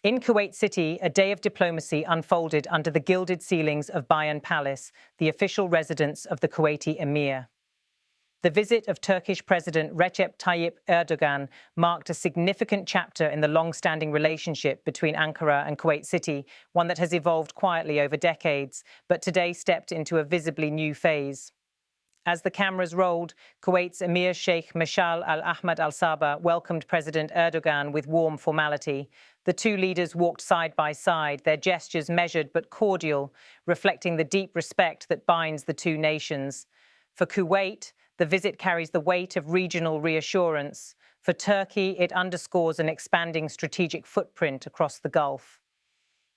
In Kuwait City, a day of diplomacy unfolded under the gilded ceilings of Bayan Palace, the official residence of the Kuwaiti Emir. The visit of Turkish President Recep Tayyip Erdogan marked a significant chapter in the long-standing relationship between Ankara and Kuwait City, one that has evolved quietly over decades, but today stepped into a visibly new phase. As the cameras rolled, Kuwait's Emir Sheikh Meshal al-Ahmad al-Sabah welcomed President Erdogan with warm formality. The two leaders walked side by side, their gestures measured but cordial, reflecting the deep respect that binds the two nations. For Kuwait, the visit carries the weight of regional reassurance. For Turkey, it underscores an expanding strategic footprint across the Gulf.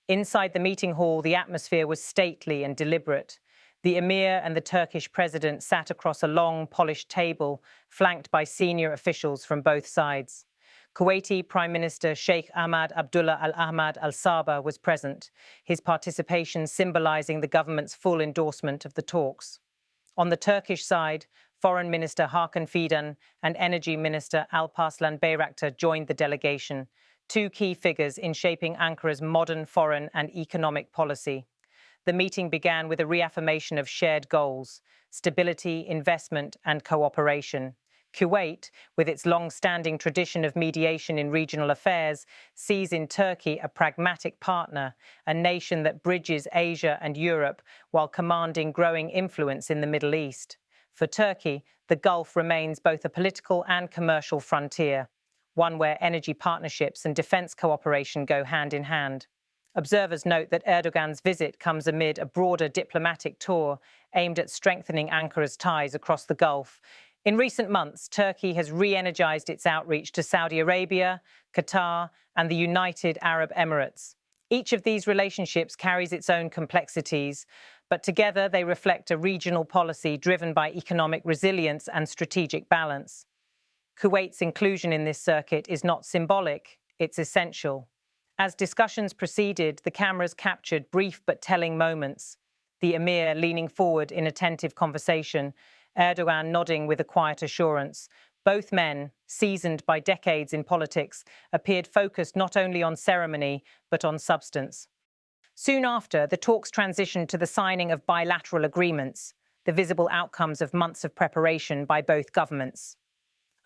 Inside the meeting hall, the atmosphere was stately and deliberate. The Emir and the Turkish president sat across a long, polished table, flanked by senior officials from both sides. Kuwaiti Prime Minister Sheikh Ahmad Abdullah al-Ahmad al-Sabah was present, his participation symbolizing the government's full endorsement of the talks. On the Turkish side, Foreign Minister Hakan Fidan and Energy Minister Alparslan Bayraktar joined the delegation, two key figures in shaping Ankara's modern foreign and economic policy. The meeting began with a reaffirmation of shared goals: stability, investment, and cooperation. Kuwait, with its long-standing tradition of mediation in regional affairs, sees in Turkey a pragmatic partner, a nation that bridges Asia and Europe while commanding growing influence in the Middle East. For Turkey, the Gulf remains both a political and commercial frontier, one where energy partnerships and defense cooperation go hand in hand. Observers note that Erdogan's visit comes amid a broader diplomatic tour aimed at strengthening Ankara's ties across the Gulf. In recent months, Turkey has re-energized its outreach to Saudi Arabia, Qatar, and the United Arab Emirates. Each of these relationships carries its own complexities, but together they reflect a regional policy driven by economic resilience and strategic balance. Kuwait's inclusion in this circuit is not symbolic, it's essential. As discussions proceeded, the cameras captured brief but telling moments. The Emir leaning forward in attentive conversation, Erdogan nodding with a quiet assurance. Both men, seasoned by decades in politics, appeared focused not only on ceremony, but on substance. Soon after, the talks transitioned to the signing of bilateral agreements, the visible outcomes of months of preparation by both governments.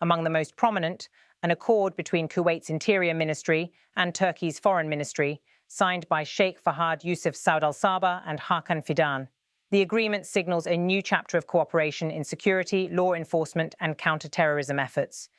Among the most prominent, an accord between Kuwait's Interior Ministry and Turkey's Foreign Ministry, signed by Sheikh Fahad Yusuf Saud al-Sabah and Hakan Fidan. The agreement signals a new chapter of cooperation in security, law enforcement, and counter-terrorism efforts.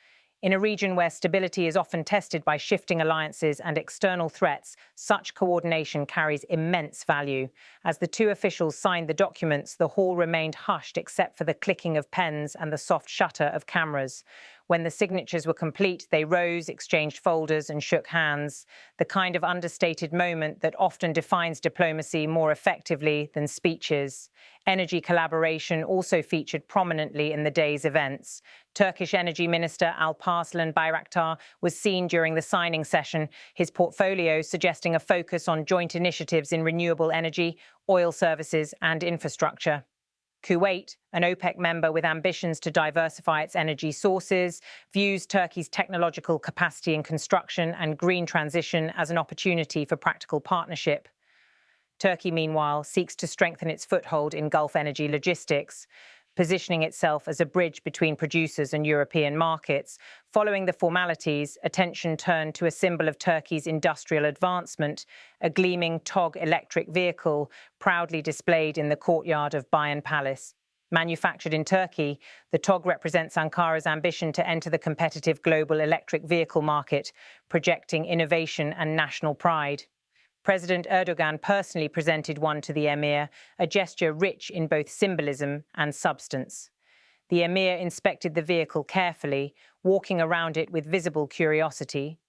In a region where stability is often tested by shifting alliances and external threats, such coordination carries immense value. As the two officials signed the documents, the hall remained hushed except for the clicking of pens and the soft shutter of cameras. When the signatures were complete, they rose, exchanged folders, and shook hands, the kind of understated moment that often defines diplomacy more effectively than speeches. Energy collaboration also featured prominently in the day's events. Turkish Energy Minister Alparslan Bayraktar was seen during the signing session, his portfolio suggesting a focus on joint initiatives in renewable energy, oil services, and infrastructure. Kuwait, an OPEC member with ambitions to diversify its energy sources, views Turkey's technological capacity in construction and green transition as an opportunity for practical partnership. Turkey, meanwhile, seeks to strengthen its foothold in Gulf energy logistics, positioning itself as a bridge between producers and European markets. Following the formalities, attention turned to a symbol of Turkey's industrial advancement, a gleaming TOGG electric vehicle proudly displayed in the courtyard of Bayan Palace. Manufactured in Turkey, the TOGG represents Ankara's ambition to enter the competitive global electric vehicle market, projecting innovation and national pride. President Erdogan personally presented one to the Emir, a gesture rich in both symbolism and substance. The Emir inspected the vehicle carefully, walking around it with visible curiosity.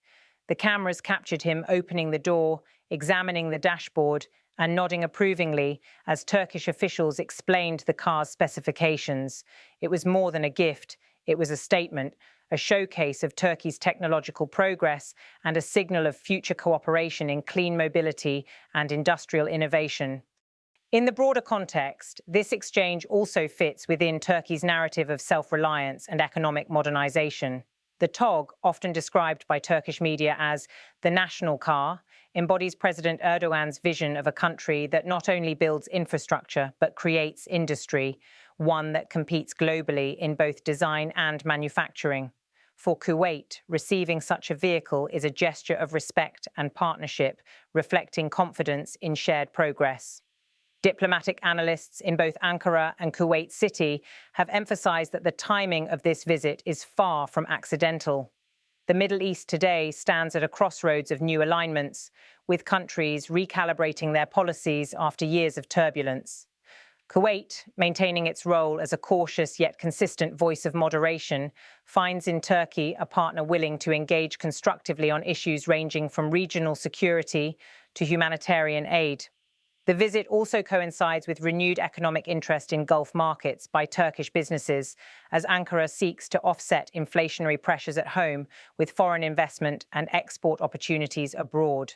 The cameras captured him opening the door, examining the dashboard, and nodding approvingly as Turkish officials explained the car's specifications. It was more than a gift, it was a statement, a showcase of Turkey's technological progress and a signal of future cooperation in clean mobility and industrial innovation. In the broader context, this exchange also fits within Turkey's narrative of self-reliance and economic modernization. The TOGG, often described by Turkish media as the national car, embodies President Erdogan's vision of a country that not only builds infrastructure but creates industry, one that competes globally in both design and manufacturing. For Kuwait, receiving such a vehicle is a gesture of respect and partnership, reflecting confidence in shared progress. Diplomatic analysts in both Ankara and Kuwait City have emphasized that the timing of this visit is far from accidental. The Middle East today stands at a crossroads of new alignments, with countries recalibrating their policies after years of turbulence. Kuwait, maintaining its role as a cautious yet consistent voice of moderation, finds in Turkey a partner willing to engage constructively on issues ranging from regional security to humanitarian aid. The visit also coincides with renewed economic interest in Gulf markets by Turkish businesses, as Ankara seeks to offset inflationary pressures at home with foreign investment and export opportunities abroad.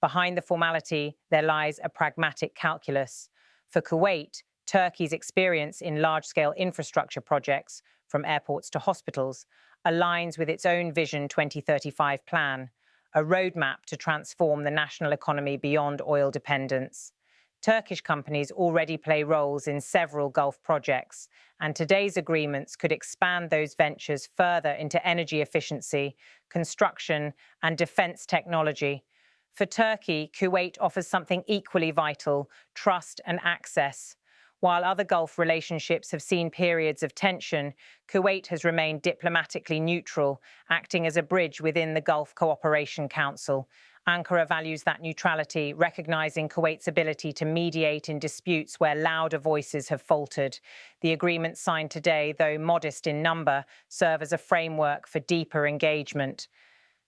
Behind the formality, there lies a pragmatic calculus. For Kuwait, Turkey's experience in large-scale infrastructure projects, from airports to hospitals, aligns with its own Vision 2035 plan, a roadmap to transform the national economy beyond oil dependence. Turkish companies already play roles in several Gulf projects, and today's agreements could expand those ventures further into energy efficiency, construction, and defense technology. For Turkey, Kuwait offers something equally vital: trust and access. While other Gulf relationships have seen periods of tension, Kuwait has remained diplomatically neutral, acting as a bridge within the Gulf Cooperation Council. Ankara values that neutrality, recognizing Kuwait's ability to mediate in disputes where louder voices have faltered. The agreements signed today, though modest in number, serve as a framework for deeper engagement.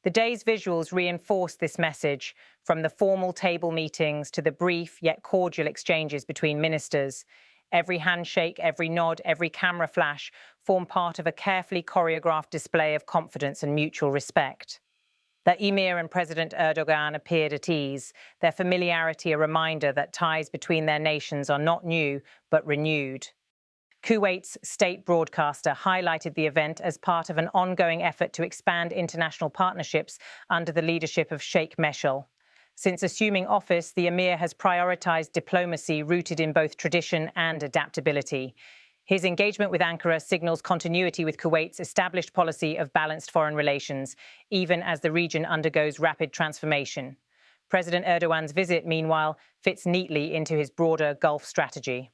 The day's visuals reinforce this message, from the formal table meetings to the brief yet cordial exchanges between ministers. Every handshake, every nod, every camera flash form part of a carefully choreographed display of confidence and mutual respect. The Emir and President Erdogan appeared at ease, their familiarity a reminder that ties between their nations are not new, but renewed. Kuwait's state broadcaster highlighted the event as part of an ongoing effort to expand international partnerships under the leadership of Sheikh Meshal. Since assuming office, the Emir has prioritized diplomacy rooted in both tradition and adaptability. His engagement with Ankara signals continuity with Kuwait's established policy of balanced foreign relations, even as the region undergoes rapid transformation. President Erdogan's visit, meanwhile, fits neatly into his broader Gulf strategy.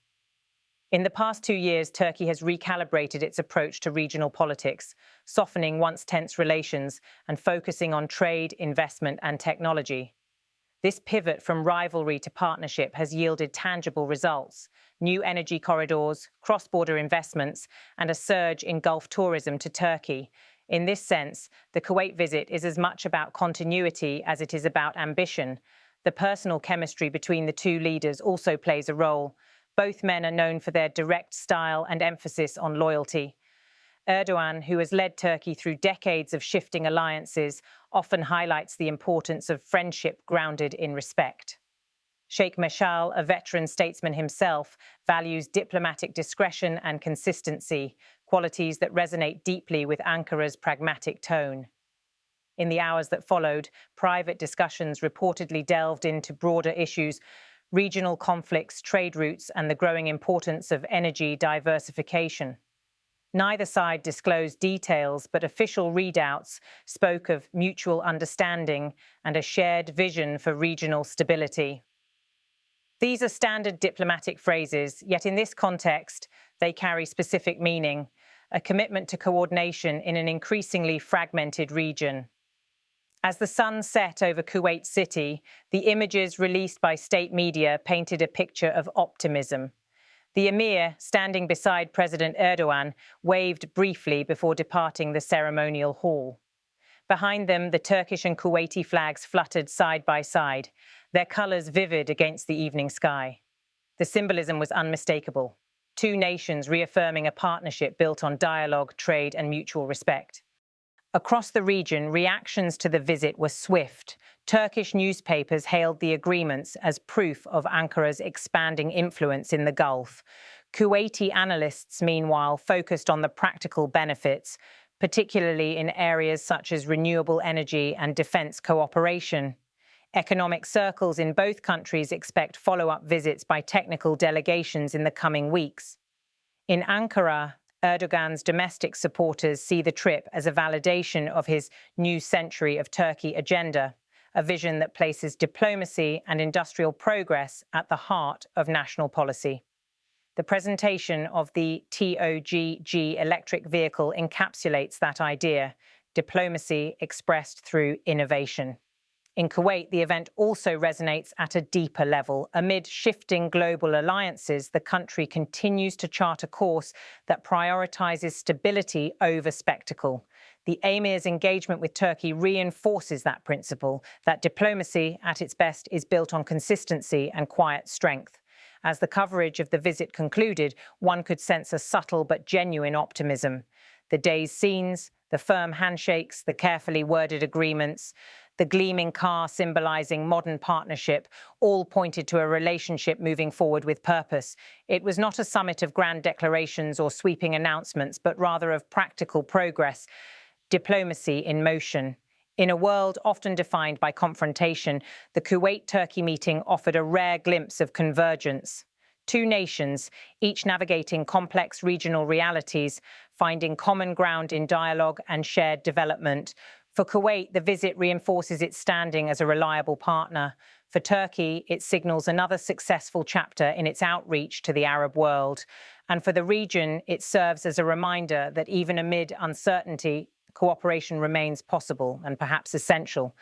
In the past 2 years, Turkey has recalibrated its approach to regional politics, softening once tense relations and focusing on trade, investment, and technology. This pivot from rivalry to partnership has yielded tangible results: new energy corridors, cross-border investments, and a surge in Gulf tourism to Turkey. In this sense, the Kuwait visit is as much about continuity as it is about ambition. The personal chemistry between the two leaders also plays a role. Both men are known for their direct style and emphasis on loyalty. Erdogan, who has led Turkey through decades of shifting alliances, often highlights the importance of friendship grounded in respect. Sheikh Meshal, a veteran statesman himself, values diplomatic discretion and consistency, qualities that resonate deeply with Ankara's pragmatic tone. In the hours that followed, private discussions reportedly delved into broader issues: regional conflicts, trade routes, and the growing importance of energy diversification. Neither side disclosed details, but official readouts spoke of mutual understanding and a shared vision for regional stability. These are standard diplomatic phrases, yet in this context, they carry specific meaning: a commitment to coordination in an increasingly fragmented region. As the sun set over Kuwait City, the images released by state media painted a picture of optimism. The Emir, standing beside President Erdogan, waved briefly before departing the ceremonial hall. Behind them, the Turkish and Kuwaiti flags fluttered side by side, their colors vivid against the evening sky. The symbolism was unmistakable: two nations reaffirming a partnership built on dialogue, trade, and mutual respect. Across the region, reactions to the visit were swift. Turkish newspapers hailed the agreements as proof of Ankara's expanding influence in the Gulf. Kuwaiti analysts, meanwhile, focused on the practical benefits: particularly in areas such as renewable energy and defense cooperation. Economic circles in both countries expect follow-up visits by technical delegations in the coming weeks. In Ankara, Erdogan's domestic supporters see the trip as a validation of his new century of Turkey agenda, a vision that places diplomacy and industrial progress at the heart of national policy. The presentation of the TOGG electric vehicle encapsulates that idea, diplomacy expressed through innovation. In Kuwait, the event also resonates at a deeper level. Amid shifting global alliances, the country continues to chart a course that prioritizes stability over spectacle. The Emir's engagement with Turkey reinforces that principle, that diplomacy, at its best, is built on consistency and quiet strength. As the coverage of the visit concluded, one could sense a subtle but genuine optimism. The day's scenes, the firm handshakes, the carefully worded agreements, the gleaming car symbolizing modern partnership, all pointed to a relationship moving forward with purpose. It was not a summit of grand declarations or sweeping announcements, but rather of practical progress, diplomacy in motion. In a world often defined by confrontation, the Kuwait-Turkey meeting offered a rare glimpse of convergence. Two nations, each navigating complex regional realities, finding common ground in dialogue and shared development. For Kuwait, the visit reinforces its standing as a reliable partner. For Turkey, it signals another successful chapter in its outreach to the Arab world. And for the region, it serves as a reminder that even amid uncertainty, cooperation remains possible and perhaps essential.